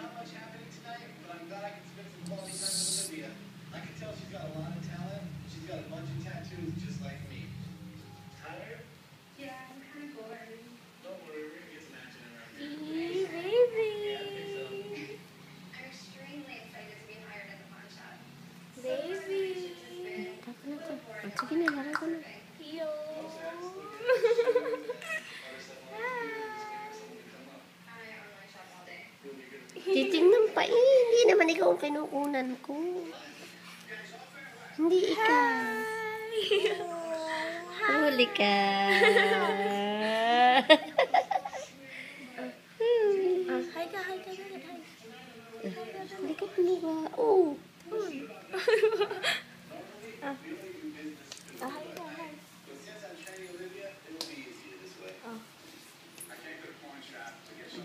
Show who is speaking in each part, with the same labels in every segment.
Speaker 1: not much happening tonight, but I'm glad I can spend some quality time with Olivia. I can tell she's got a lot of talent. She's got a bunch of tattoos just like me. Tired?
Speaker 2: Yeah, I'm kind of bored.
Speaker 1: Don't worry, we're gonna get some action around here.
Speaker 3: Baby.
Speaker 1: Yeah, I think so.
Speaker 2: I'm extremely excited to be hired at the pawn shop.
Speaker 3: Baby.
Speaker 2: Sige na, laro ko na.
Speaker 3: Yo.
Speaker 4: Titingnan pa eh. Hindi naman ikaw ang kinukunan ko. Hindi ikaw. Huli ka.
Speaker 3: Hi ka, hi ka.
Speaker 4: Likat mo ba? Oh.
Speaker 3: Hi ka, hi.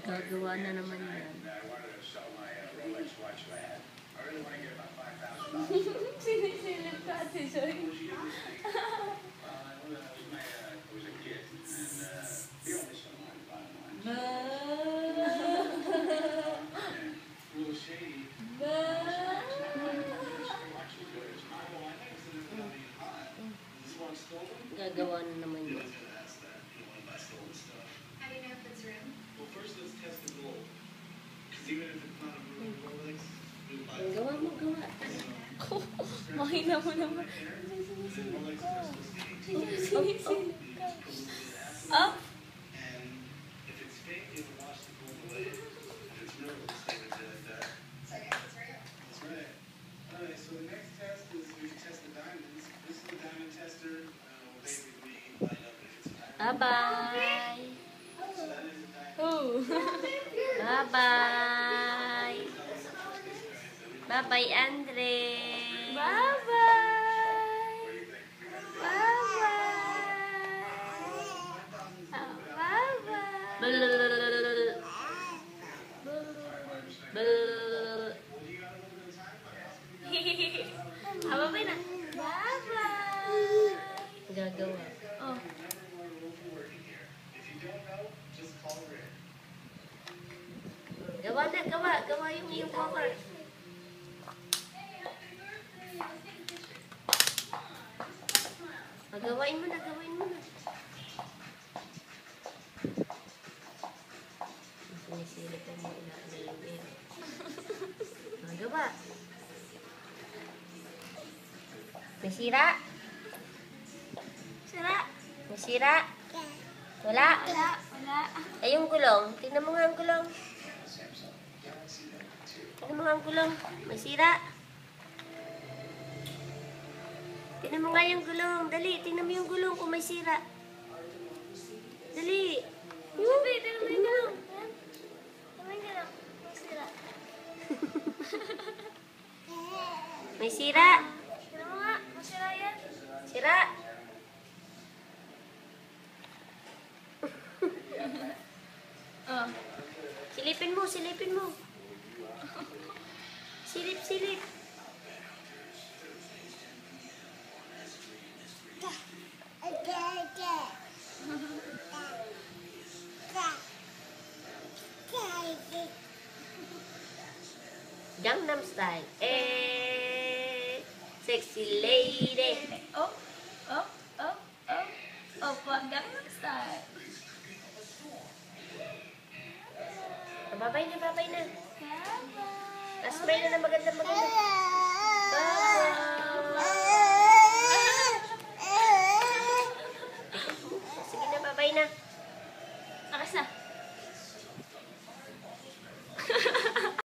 Speaker 4: Gagawa na naman yan.
Speaker 3: Sinisilip ka, Ate Joy.
Speaker 4: Gagawa na naman yan.
Speaker 2: How do you know if it's real?
Speaker 1: Well, first let's test the gold. Because even if it's not a real Rolex, we'll buy it.
Speaker 4: Gawa mo, gawa.
Speaker 3: Mahina mo naman.
Speaker 1: Rolex is our specialty.
Speaker 3: Sinisilip ka. Up.
Speaker 1: And if it's fake, it'll wash the gold away. If it's real, it'll stay with it like that.
Speaker 2: So I guess it's real.
Speaker 1: That's right. All right, so the next test is we can test the diamonds. This is the diamond tester. Basically, line up if it's a diamond.
Speaker 4: Bye-bye.
Speaker 1: So that is a diamond.
Speaker 3: Oh.
Speaker 4: Bye-bye. Bye-bye, Andre.
Speaker 3: Bye-bye. Bye-bye.
Speaker 4: Blablabla. Blablabla.
Speaker 3: Bye-bye na. Bye-bye.
Speaker 4: Gagawa.
Speaker 3: Oh.
Speaker 1: If you don't know, just call Rick.
Speaker 4: Gawa na, gawa. Gawa yung iyong cover. Gawain mo na, gawain mo na. Sinisilip mo ilalim. Gawa. May sira?
Speaker 3: Sira.
Speaker 4: May sira? Wala?
Speaker 3: Wala. Wala.
Speaker 4: Ay, yung gulong. Tingnan mo nga ang gulong. Tingnan mo nga ang gulong. May sira. Tingnan mo nga yung gulong. Dali, tingnan mo yung gulong kung may sira. Dali.
Speaker 3: Sabi, tingnan mo yung gulong. Tingnan mo yung gulong. Sira.
Speaker 4: May sira.
Speaker 3: Tingnan mo nga. Masira yan.
Speaker 4: Sira.
Speaker 3: Oh.
Speaker 4: Silipin mo, silipin mo. Silip, silip. Gangnam Style. Sexy lady.
Speaker 3: Oh. Oh. Oh. Oh. Oh. Gangnam Style.
Speaker 4: Babay na, babay na.
Speaker 3: Bye-bye.
Speaker 4: Asmay na maganda, maganda.